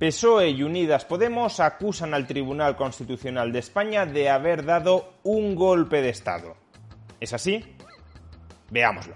PSOE y Unidas Podemos acusan al Tribunal Constitucional de España de haber dado un golpe de Estado. ¿Es así? Veámoslo.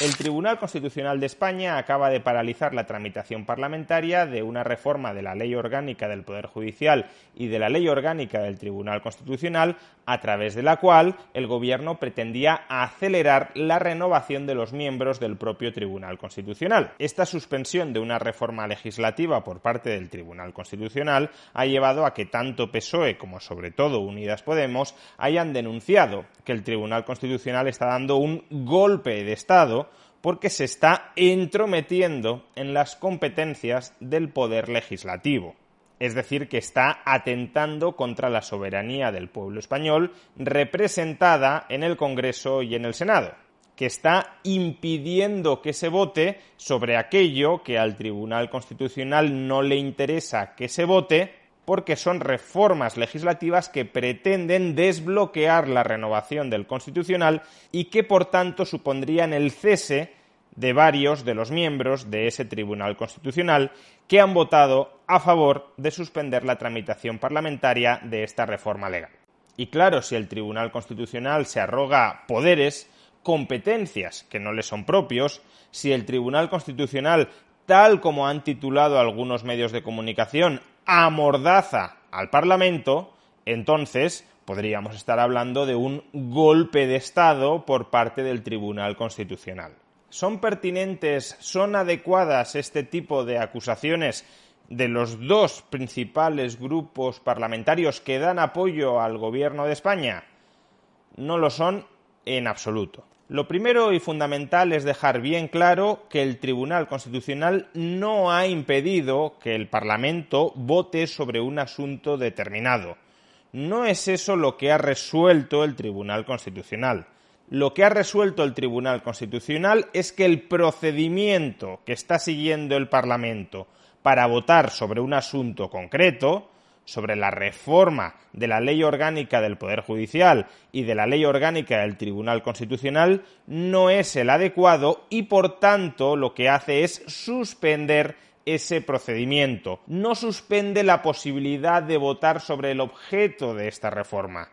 El Tribunal Constitucional de España acaba de paralizar la tramitación parlamentaria de una reforma de la Ley Orgánica del Poder Judicial y de la Ley Orgánica del Tribunal Constitucional, a través de la cual el Gobierno pretendía acelerar la renovación de los miembros del propio Tribunal Constitucional. Esta suspensión de una reforma legislativa por parte del Tribunal Constitucional ha llevado a que tanto PSOE como sobre todo Unidas Podemos hayan denunciado que el Tribunal Constitucional está dando un golpe de Estado porque se está entrometiendo en las competencias del poder legislativo. Es decir, que está atentando contra la soberanía del pueblo español representada en el Congreso y en el Senado, que está impidiendo que se vote sobre aquello que al Tribunal Constitucional no le interesa que se vote, porque son reformas legislativas que pretenden desbloquear la renovación del Constitucional y que, por tanto, supondrían el cese de varios de los miembros de ese Tribunal Constitucional que han votado a favor de suspender la tramitación parlamentaria de esta reforma legal. Y claro, si el Tribunal Constitucional se arroga poderes, competencias que no le son propios, si el Tribunal Constitucional, tal como han titulado algunos medios de comunicación, amordaza al Parlamento, entonces podríamos estar hablando de un golpe de Estado por parte del Tribunal Constitucional. ¿Son pertinentes, son adecuadas este tipo de acusaciones de los dos principales grupos parlamentarios que dan apoyo al Gobierno de España? No lo son en absoluto. Lo primero y fundamental es dejar bien claro que el Tribunal Constitucional no ha impedido que el Parlamento vote sobre un asunto determinado. No es eso lo que ha resuelto el Tribunal Constitucional. Lo que ha resuelto el Tribunal Constitucional es que el procedimiento que está siguiendo el Parlamento para votar sobre un asunto concreto, sobre la reforma de la Ley Orgánica del Poder Judicial y de la Ley Orgánica del Tribunal Constitucional, no es el adecuado y, por tanto, lo que hace es suspender ese procedimiento. No suspende la posibilidad de votar sobre el objeto de esta reforma.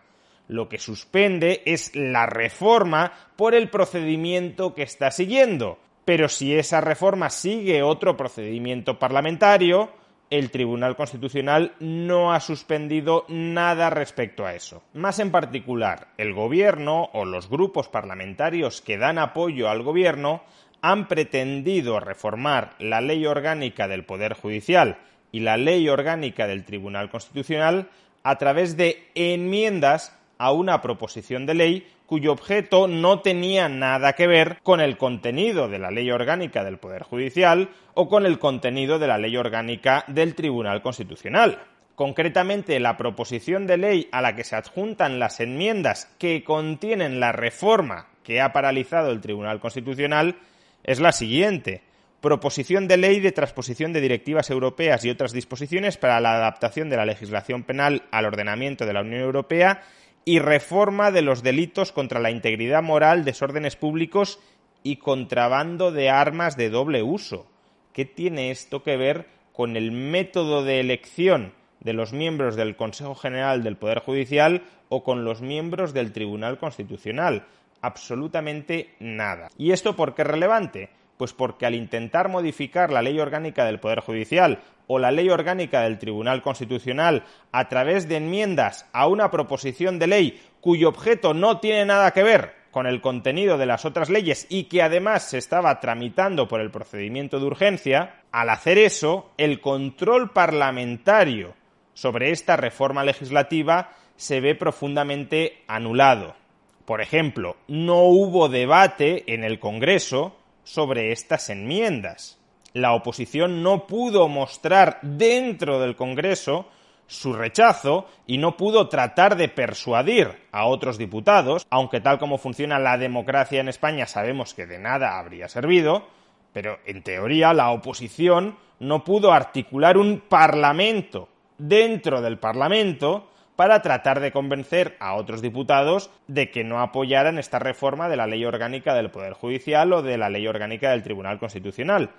Lo que suspende es la reforma por el procedimiento que está siguiendo. Pero si esa reforma sigue otro procedimiento parlamentario, el Tribunal Constitucional no ha suspendido nada respecto a eso. Más en particular, el Gobierno o los grupos parlamentarios que dan apoyo al Gobierno han pretendido reformar la Ley Orgánica del Poder Judicial y la Ley Orgánica del Tribunal Constitucional a través de enmiendas a una proposición de ley cuyo objeto no tenía nada que ver con el contenido de la Ley Orgánica del Poder Judicial o con el contenido de la Ley Orgánica del Tribunal Constitucional. Concretamente, la proposición de ley a la que se adjuntan las enmiendas que contienen la reforma que ha paralizado el Tribunal Constitucional es la siguiente: proposición de ley de transposición de directivas europeas y otras disposiciones para la adaptación de la legislación penal al ordenamiento de la Unión Europea y reforma de los delitos contra la integridad moral, desórdenes públicos y contrabando de armas de doble uso. ¿Qué tiene esto que ver con el método de elección de los miembros del Consejo General del Poder Judicial o con los miembros del Tribunal Constitucional? Absolutamente nada. ¿Y esto por qué es relevante? Pues porque al intentar modificar la Ley Orgánica del Poder Judicial o la Ley Orgánica del Tribunal Constitucional a través de enmiendas a una proposición de ley cuyo objeto no tiene nada que ver con el contenido de las otras leyes y que además se estaba tramitando por el procedimiento de urgencia, al hacer eso, el control parlamentario sobre esta reforma legislativa se ve profundamente anulado. Por ejemplo, no hubo debate en el Congreso sobre estas enmiendas. La oposición no pudo mostrar dentro del Congreso su rechazo y no pudo tratar de persuadir a otros diputados, aunque tal como funciona la democracia en España sabemos que de nada habría servido, pero en teoría la oposición no pudo articular un parlamento dentro del Parlamento para tratar de convencer a otros diputados de que no apoyaran esta reforma de la Ley Orgánica del Poder Judicial o de la Ley Orgánica del Tribunal Constitucional.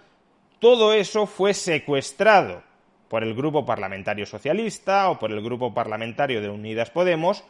Todo eso fue secuestrado por el Grupo Parlamentario Socialista o por el Grupo Parlamentario de Unidas Podemos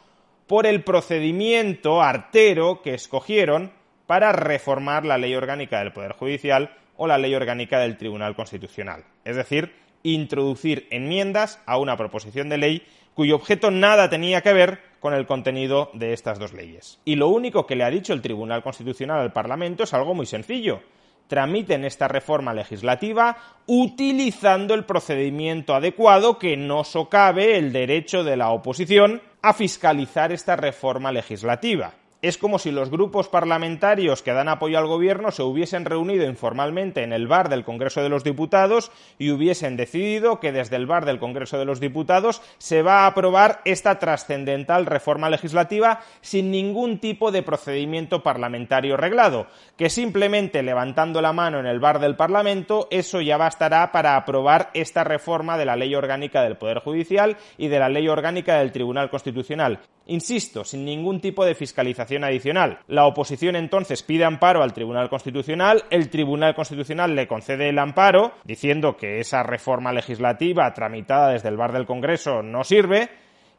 por el procedimiento artero que escogieron para reformar la Ley Orgánica del Poder Judicial o la Ley Orgánica del Tribunal Constitucional. Es decir, introducir enmiendas a una proposición de ley cuyo objeto nada tenía que ver con el contenido de estas dos leyes. Y lo único que le ha dicho el Tribunal Constitucional al Parlamento es algo muy sencillo: tramiten esta reforma legislativa utilizando el procedimiento adecuado que no socave el derecho de la oposición a fiscalizar esta reforma legislativa. Es como si los grupos parlamentarios que dan apoyo al gobierno se hubiesen reunido informalmente en el bar del Congreso de los Diputados y hubiesen decidido que desde el bar del Congreso de los Diputados se va a aprobar esta trascendental reforma legislativa sin ningún tipo de procedimiento parlamentario reglado, que simplemente levantando la mano en el bar del Parlamento eso ya bastará para aprobar esta reforma de la Ley Orgánica del Poder Judicial y de la Ley Orgánica del Tribunal Constitucional. Insisto, sin ningún tipo de fiscalización adicional. La oposición entonces pide amparo al Tribunal Constitucional, el Tribunal Constitucional le concede el amparo, diciendo que esa reforma legislativa tramitada desde el bar del Congreso no sirve,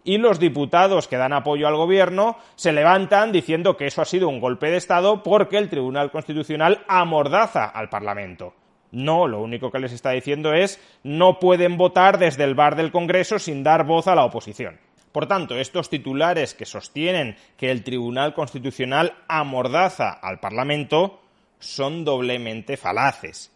y los diputados que dan apoyo al gobierno se levantan diciendo que eso ha sido un golpe de Estado porque el Tribunal Constitucional amordaza al Parlamento. No, lo único que les está diciendo es no pueden votar desde el bar del Congreso sin dar voz a la oposición. Por tanto, estos titulares que sostienen que el Tribunal Constitucional amordaza al Parlamento son doblemente falaces.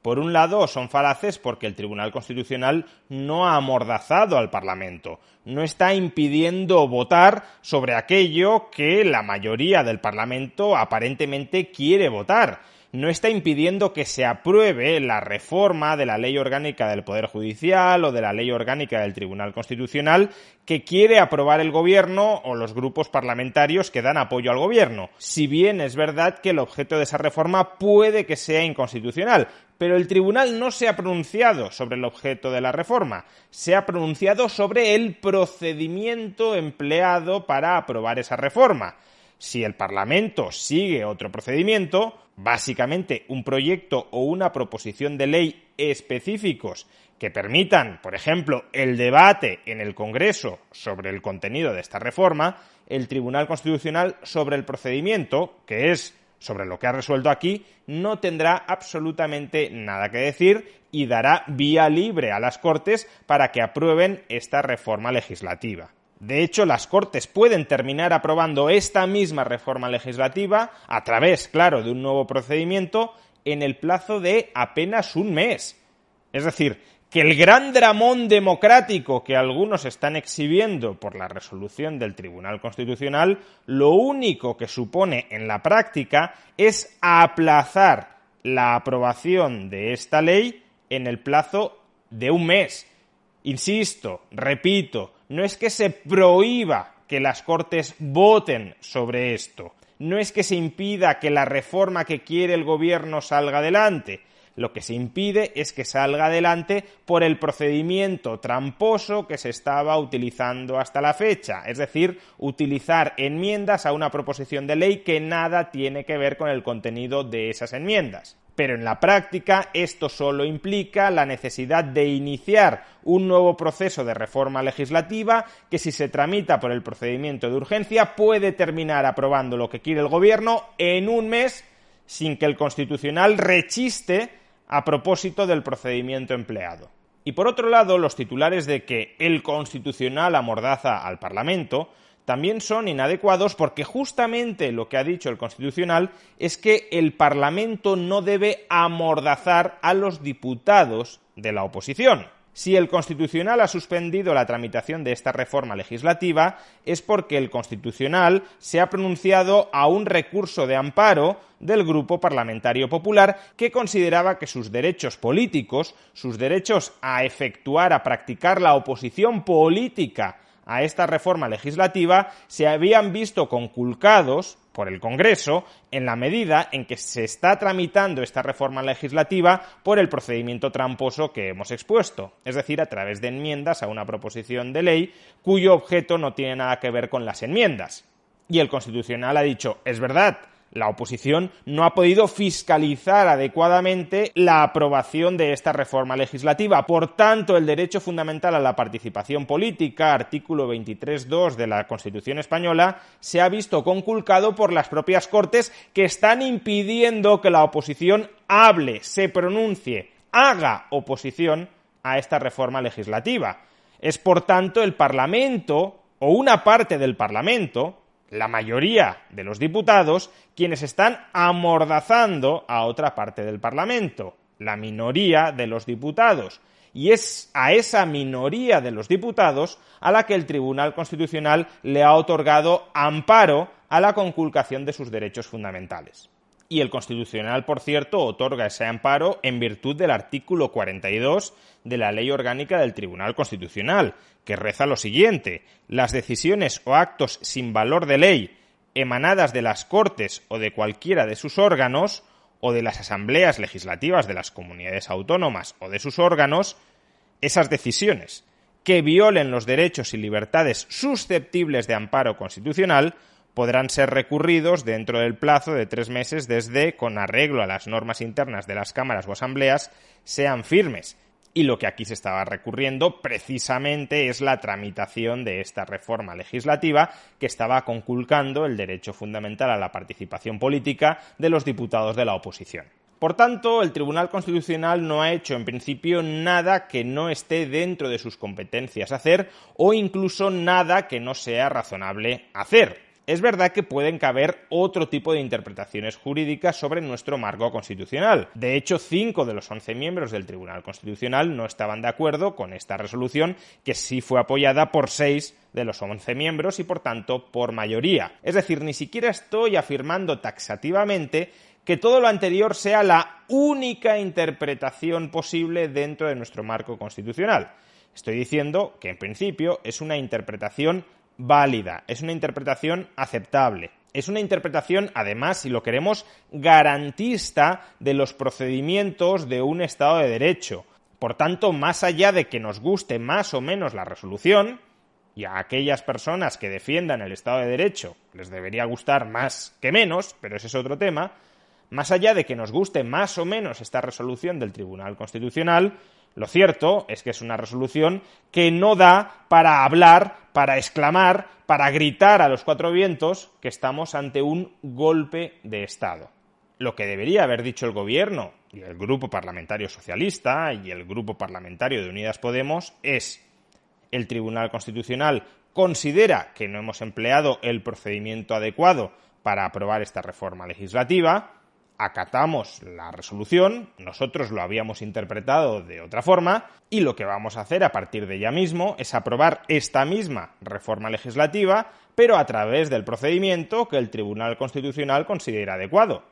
Por un lado, son falaces porque el Tribunal Constitucional no ha amordazado al Parlamento, no está impidiendo votar sobre aquello que la mayoría del Parlamento aparentemente quiere votar. No está impidiendo que se apruebe la reforma de la Ley Orgánica del Poder Judicial o de la Ley Orgánica del Tribunal Constitucional que quiere aprobar el Gobierno o los grupos parlamentarios que dan apoyo al Gobierno. Si bien es verdad que el objeto de esa reforma puede que sea inconstitucional, pero el Tribunal no se ha pronunciado sobre el objeto de la reforma, se ha pronunciado sobre el procedimiento empleado para aprobar esa reforma. Si el Parlamento sigue otro procedimiento, básicamente un proyecto o una proposición de ley específicos que permitan, por ejemplo, el debate en el Congreso sobre el contenido de esta reforma, el Tribunal Constitucional sobre el procedimiento, que es sobre lo que ha resuelto aquí, no tendrá absolutamente nada que decir y dará vía libre a las Cortes para que aprueben esta reforma legislativa. De hecho, las Cortes pueden terminar aprobando esta misma reforma legislativa a través, claro, de un nuevo procedimiento en el plazo de apenas un mes. Es decir, que el gran dramón democrático que algunos están exhibiendo por la resolución del Tribunal Constitucional, lo único que supone en la práctica es aplazar la aprobación de esta ley en el plazo de un mes. Insisto, repito, no es que se prohíba que las Cortes voten sobre esto, no es que se impida que la reforma que quiere el Gobierno salga adelante. Lo que se impide es que salga adelante por el procedimiento tramposo que se estaba utilizando hasta la fecha, es decir, utilizar enmiendas a una proposición de ley que nada tiene que ver con el contenido de esas enmiendas. Pero en la práctica esto solo implica la necesidad de iniciar un nuevo proceso de reforma legislativa que, si se tramita por el procedimiento de urgencia, puede terminar aprobando lo que quiere el Gobierno en un mes sin que el Constitucional rechiste a propósito del procedimiento empleado. Y por otro lado, los titulares de que el Constitucional amordaza al Parlamento también son inadecuados porque justamente lo que ha dicho el Constitucional es que el Parlamento no debe amordazar a los diputados de la oposición. Si el Constitucional ha suspendido la tramitación de esta reforma legislativa es porque el Constitucional se ha pronunciado a un recurso de amparo del Grupo Parlamentario Popular que consideraba que sus derechos políticos, sus derechos a efectuar, a practicar la oposición política a esta reforma legislativa, se habían visto conculcados por el Congreso en la medida en que se está tramitando esta reforma legislativa por el procedimiento tramposo que hemos expuesto, es decir, a través de enmiendas a una proposición de ley cuyo objeto no tiene nada que ver con las enmiendas. Y el Constitucional ha dicho, es verdad, la oposición no ha podido fiscalizar adecuadamente la aprobación de esta reforma legislativa. Por tanto, el derecho fundamental a la participación política, artículo 23.2 de la Constitución española, se ha visto conculcado por las propias Cortes, que están impidiendo que la oposición hable, se pronuncie, haga oposición a esta reforma legislativa. Es, por tanto, el Parlamento, o una parte del Parlamento, la mayoría de los diputados, quienes están amordazando a otra parte del Parlamento, la minoría de los diputados. Y es a esa minoría de los diputados a la que el Tribunal Constitucional le ha otorgado amparo a la conculcación de sus derechos fundamentales. Y el Constitucional, por cierto, otorga ese amparo en virtud del artículo 42 de la Ley Orgánica del Tribunal Constitucional, que reza lo siguiente: las decisiones o actos sin valor de ley emanadas de las Cortes o de cualquiera de sus órganos, o de las asambleas legislativas de las comunidades autónomas o de sus órganos, esas decisiones que violen los derechos y libertades susceptibles de amparo constitucional podrán ser recurridos dentro del plazo de 3 meses desde, con arreglo a las normas internas de las cámaras o asambleas, sean firmes. Y lo que aquí se estaba recurriendo precisamente es la tramitación de esta reforma legislativa que estaba conculcando el derecho fundamental a la participación política de los diputados de la oposición. Por tanto, el Tribunal Constitucional no ha hecho en principio nada que no esté dentro de sus competencias hacer, o incluso nada que no sea razonable hacer. Es verdad que pueden caber otro tipo de interpretaciones jurídicas sobre nuestro marco constitucional. De hecho, 5 de los 11 miembros del Tribunal Constitucional no estaban de acuerdo con esta resolución, que sí fue apoyada por 6 de los 11 miembros y, por tanto, por mayoría. Es decir, ni siquiera estoy afirmando taxativamente que todo lo anterior sea la única interpretación posible dentro de nuestro marco constitucional. Estoy diciendo que, en principio, es una interpretación válida, es una interpretación aceptable, es una interpretación, además, si lo queremos, garantista de los procedimientos de un Estado de Derecho. Por tanto, más allá de que nos guste más o menos la resolución, y a aquellas personas que defiendan el Estado de Derecho les debería gustar más que menos, pero ese es otro tema, más allá de que nos guste más o menos esta resolución del Tribunal Constitucional, lo cierto es que es una resolución que no da para hablar, para exclamar, para gritar a los 4 vientos que estamos ante un golpe de Estado. Lo que debería haber dicho el Gobierno y el Grupo Parlamentario Socialista y el Grupo Parlamentario de Unidas Podemos es: el Tribunal Constitucional considera que no hemos empleado el procedimiento adecuado para aprobar esta reforma legislativa, acatamos la resolución, nosotros lo habíamos interpretado de otra forma, y lo que vamos a hacer a partir de ya mismo es aprobar esta misma reforma legislativa, pero a través del procedimiento que el Tribunal Constitucional considera adecuado.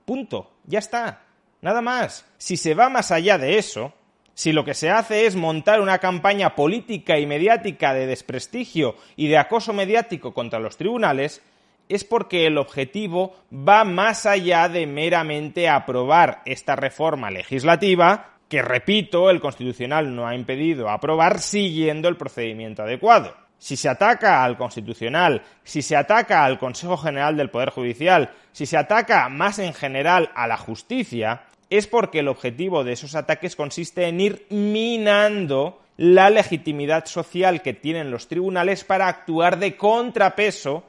Punto. Ya está. Nada más. Si se va más allá de eso, si lo que se hace es montar una campaña política y mediática de desprestigio y de acoso mediático contra los tribunales, es porque el objetivo va más allá de meramente aprobar esta reforma legislativa, que, repito, el Constitucional no ha impedido aprobar siguiendo el procedimiento adecuado. Si se ataca al Constitucional, si se ataca al Consejo General del Poder Judicial, si se ataca más en general a la justicia, es porque el objetivo de esos ataques consiste en ir minando la legitimidad social que tienen los tribunales para actuar de contrapeso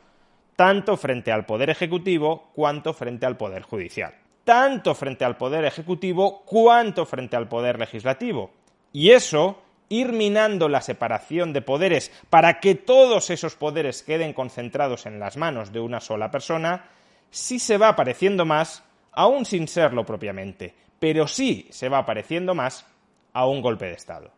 tanto frente al Poder Ejecutivo cuanto frente al Poder Judicial. Tanto frente al Poder Ejecutivo cuanto frente al Poder Legislativo. Y eso, ir minando la separación de poderes para que todos esos poderes queden concentrados en las manos de una sola persona, sí se va pareciendo más, aún sin serlo propiamente, pero sí se va pareciendo más a un golpe de Estado.